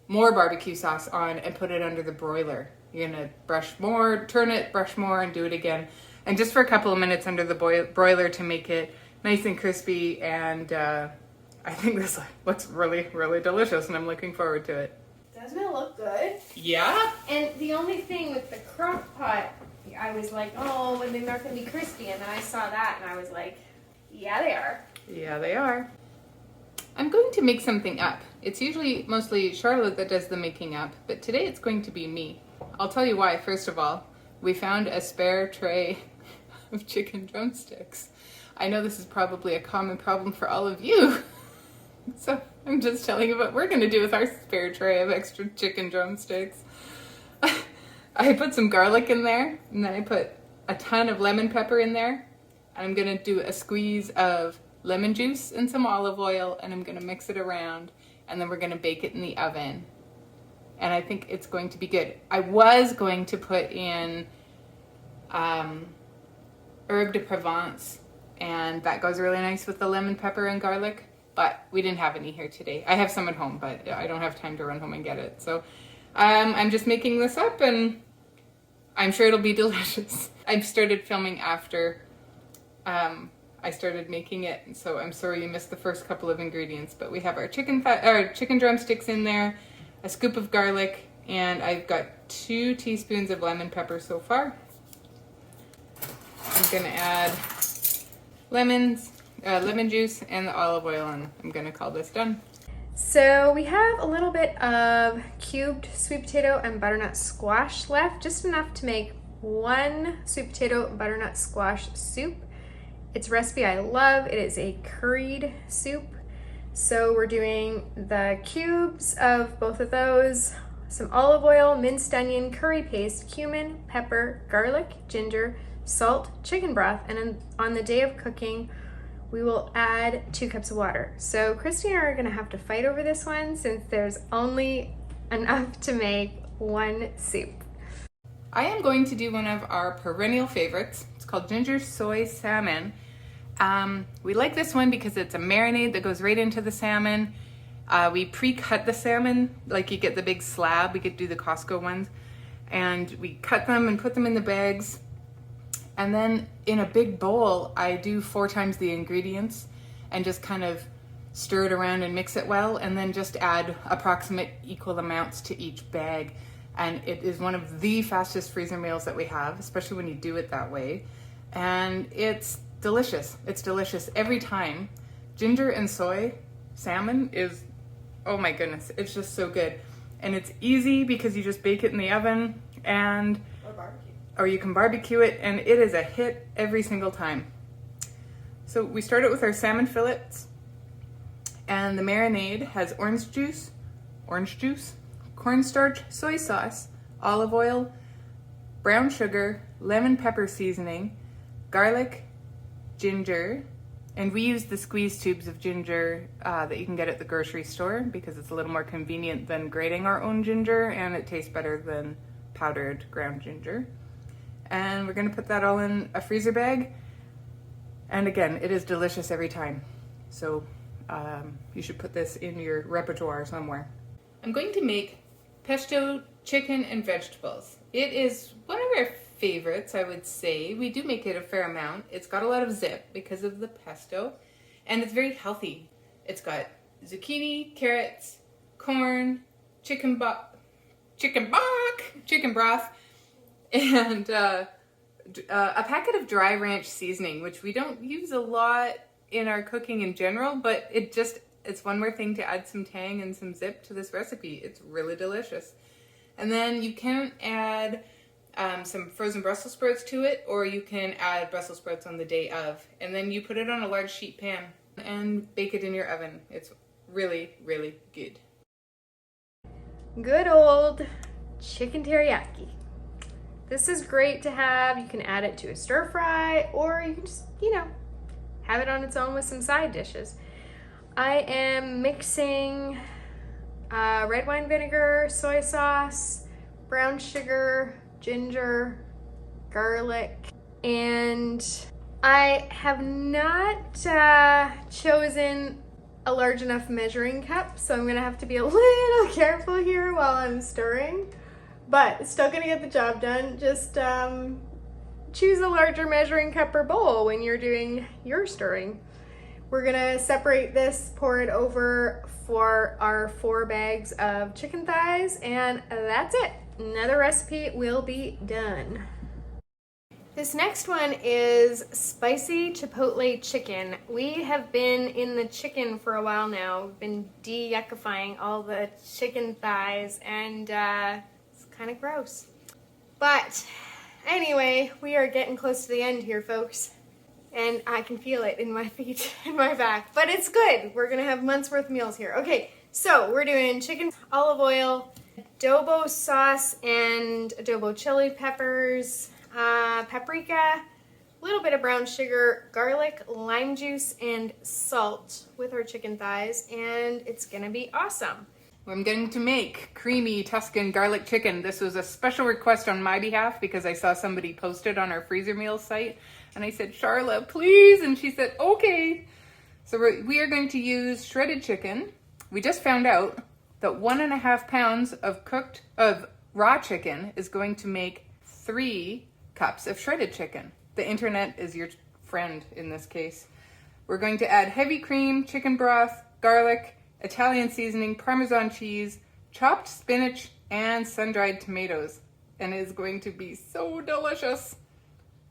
S1: more barbecue sauce on, and put it under the broiler. You're gonna brush more, turn it, brush more, and do it again. And just for a couple of minutes under the broiler to make it nice and crispy. And I think this looks really, really delicious, and I'm looking forward to it.
S2: Doesn't it look good?
S1: Yeah?
S2: And the only thing with the crock pot, I was like, oh, when they're not gonna be crispy, and then I saw that and I was like, yeah, they are.
S1: Yeah, they are. I'm going to make something up. It's usually mostly Charlotte that does the making up, but today it's going to be me. I'll tell you why. First of all, we found a spare tray of chicken drumsticks. I know this is probably a common problem for all of you. So I'm just telling you what we're going to do with our spare tray of extra chicken drumsticks. I put some garlic in there, and then I put a ton of lemon pepper in there. And I'm going to do a squeeze of lemon juice and some olive oil, and I'm going to mix it around, and then we're going to bake it in the oven. And I think it's going to be good. I was going to put in herb de Provence, and that goes really nice with the lemon pepper and garlic, but we didn't have any here today. I have some at home, but I don't have time to run home and get it. So I'm just making this up, and I'm sure it'll be delicious. I've started filming after I started making it, so I'm sorry you missed the first couple of ingredients, but we have our chicken drumsticks in there, a scoop of garlic, and I've got 2 teaspoons of lemon pepper so far. I'm gonna add lemon juice and the olive oil, and I'm gonna call this done.
S2: So we have a little bit of cubed sweet potato and butternut squash left, just enough to make 1 sweet potato butternut squash soup. It's a recipe I love. It is a curried soup. So we're doing the cubes of both of those, some olive oil, minced onion, curry paste, cumin, pepper, garlic, ginger, salt, chicken broth, and then on the day of cooking, we will add 2 cups of water. So Christy and I are gonna have to fight over this one since there's only enough to make 1 soup.
S1: I am going to do one of our perennial favorites. It's called ginger soy salmon. We like this one because it's a marinade that goes right into the salmon. We pre-cut the salmon, like you get the big slab. We could do the Costco ones. And we cut them and put them in the bags. And then in a big bowl, I do 4 times the ingredients and just kind of stir it around and mix it well, and then just add approximate equal amounts to each bag. And it is one of the fastest freezer meals that we have, especially when you do it that way. And it's delicious. It's delicious every time. Ginger and soy salmon is, oh my goodness, it's just so good. And it's easy because you just bake it in the oven, and or you can barbecue it, and it is a hit every single time. So we start it with our salmon fillets, and the marinade has orange juice, cornstarch, soy sauce, olive oil, brown sugar, lemon pepper seasoning, garlic, ginger, and we use the squeeze tubes of ginger that you can get at the grocery store because it's a little more convenient than grating our own ginger, and it tastes better than powdered ground ginger. And we're gonna put that all in a freezer bag. And again, it is delicious every time. So you should put this in your repertoire somewhere. I'm going to make pesto chicken and vegetables. It is one of our favorites, I would say. We do make it a fair amount. It's got a lot of zip because of the pesto, and it's very healthy. It's got zucchini, carrots, corn, chicken broth, and a packet of dry ranch seasoning, which we don't use a lot in our cooking in general, but it's one more thing to add some tang and some zip to this recipe. It's really delicious. And then you can add some frozen Brussels sprouts to it, or you can add Brussels sprouts on the day of. And then you put it on a large sheet pan and bake it in your oven. It's really, really good.
S2: Good old chicken teriyaki. This is great to have. You can add it to a stir fry, or you can just, have it on its own with some side dishes. I am mixing red wine vinegar, soy sauce, brown sugar, ginger, garlic, and I have not chosen a large enough measuring cup, so I'm gonna have to be a little careful here while I'm stirring, but still gonna get the job done. Just choose a larger measuring cup or bowl when you're doing your stirring. We're gonna separate this, pour it over for our 4 bags of chicken thighs, and that's it. Another recipe will be done. This next one is spicy chipotle chicken. We have been in the chicken for a while now. We've been de-yuckifying all the chicken thighs, and it's kind of gross. But anyway, we are getting close to the end here, folks. And I can feel it in my feet and my back, but it's good. We're gonna have months worth of meals here. Okay, so we're doing chicken, olive oil, adobo sauce, and adobo chili peppers, paprika, a little bit of brown sugar, garlic, lime juice, and salt with our chicken thighs, and it's gonna be awesome.
S1: I'm going to make creamy Tuscan garlic chicken. This was a special request on my behalf because I saw somebody post it on our freezer meals site. And I said, Sharla, please. And she said, okay. So we are going to use shredded chicken. We just found out that 1.5 pounds of raw chicken is going to make 3 cups of shredded chicken. The internet is your friend in this case. We're going to add heavy cream, chicken broth, garlic, Italian seasoning, Parmesan cheese, chopped spinach, and sun-dried tomatoes. And it is going to be so delicious.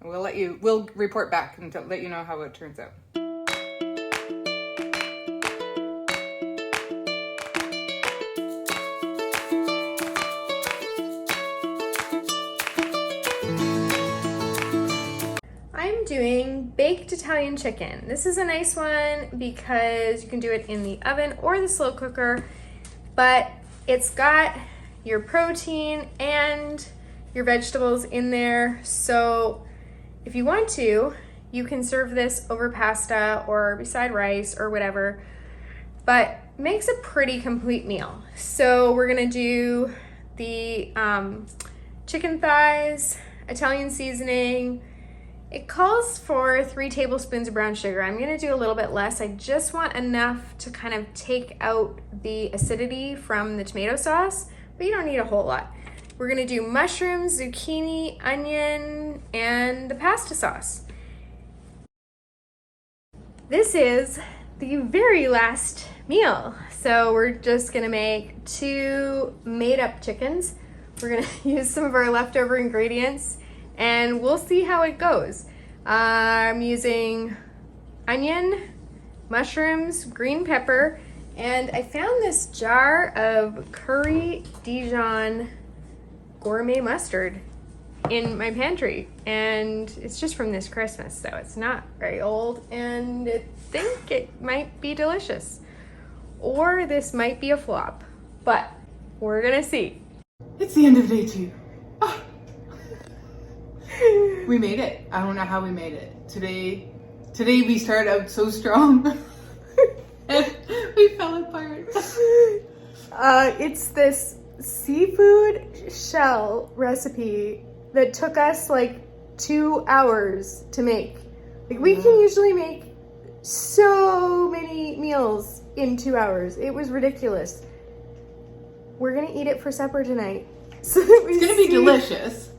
S1: We'll report back and let you know how it turns out.
S2: I'm doing baked Italian chicken. This is a nice one because you can do it in the oven or the slow cooker, but it's got your protein and your vegetables in there. So if you want to, you can serve this over pasta or beside rice or whatever, but makes a pretty complete meal. So we're gonna do the chicken thighs, Italian seasoning. It calls for 3 tablespoons of brown sugar. I'm gonna do a little bit less. I just want enough to kind of take out the acidity from the tomato sauce, but you don't need a whole lot. We're gonna do mushrooms, zucchini, onion, and the pasta sauce. This is the very last meal. So we're just gonna make 2 made-up chickens. We're gonna use some of our leftover ingredients and we'll see how it goes. I'm using onion, mushrooms, green pepper, and I found this jar of Curried Dijon gourmet mustard in my pantry, and it's just from this Christmas, so it's not very old, and I think it might be delicious. Or this might be a flop, but we're gonna see.
S1: It's the end of day 2. Oh. We made it. I don't know how we made it. Today we started out so strong. And we fell apart.
S2: It's this seafood shell recipe that took us like 2 hours to make. Like, we can usually make so many meals in 2 hours. It was ridiculous. We're gonna eat it for supper tonight. So that
S1: It's gonna be delicious.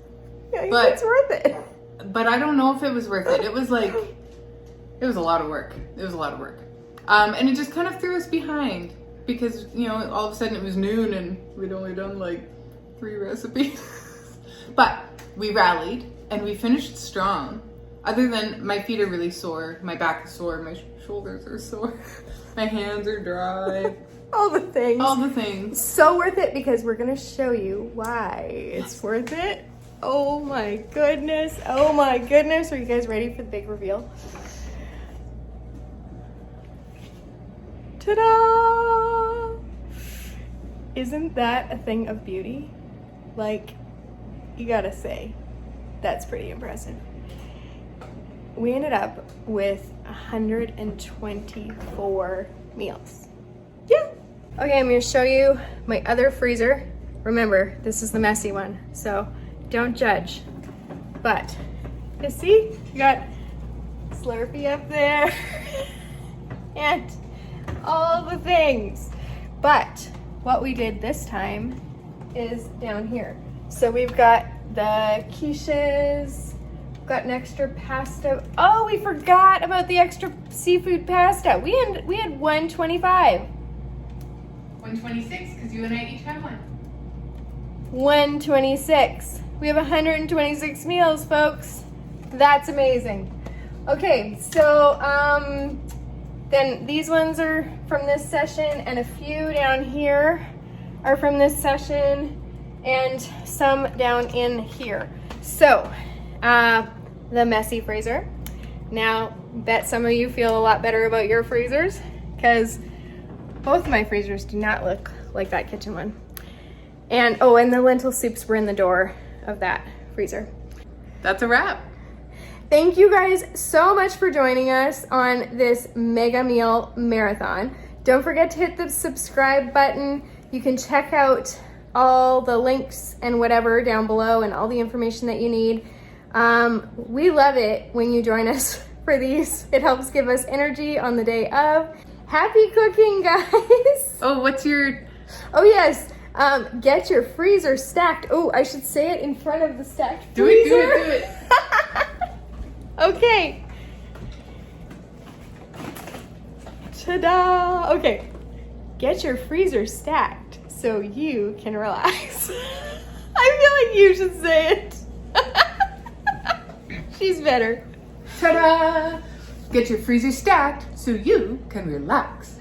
S2: Yeah,
S1: but
S2: it's worth it.
S1: But I don't know if it was worth it. It was like, it was a lot of work. It was a lot of work. And it just kind of threw us behind because, you know, all of a sudden it was noon and we'd only done like 3 recipes. But we rallied and we finished strong. Other than my feet are really sore, my back is sore, my shoulders are sore, my hands are dry.
S2: All the things.
S1: All the things.
S2: So worth it because we're gonna show you why it's worth it. Oh my goodness. Oh my goodness. Are you guys ready for the big reveal? Ta-da! Isn't that a thing of beauty? Like, you gotta say, that's pretty impressive. We ended up with 124 meals. Yeah. Okay, I'm gonna show you my other freezer. Remember, this is the messy one, so don't judge. But, you see, you got Slurpee up there and all the things. But what we did this time is down here. So we've got the quiches, got an extra pasta. Oh, we forgot about the extra seafood pasta. We had 125.
S1: 126, because you and I each have one.
S2: 126. We have 126 meals, folks. That's amazing. Okay, so then these ones are from this session, and a few down here are from this session, and some down in here. So, the messy freezer. Now, bet some of you feel a lot better about your freezers, because both of my freezers do not look like that kitchen one. And, oh, and the lentil soups were in the door of that freezer.
S1: That's a wrap.
S2: Thank you guys so much for joining us on this mega meal marathon. Don't forget to hit the subscribe button. You can check out all the links and whatever down below and all the information that you need. We love it when you join us for these. It helps give us energy on the day of. Happy cooking, guys.
S1: Oh, what's your...
S2: Oh, yes. Get your freezer stacked. Oh, I should say it in front of the stacked
S1: Do
S2: freezer.
S1: it, do it, do it.
S2: Okay. Ta-da! Okay. Get your freezer stacked so you can relax. I feel like you should say it. She's better.
S1: Ta-da! Get your freezer stacked so you can relax.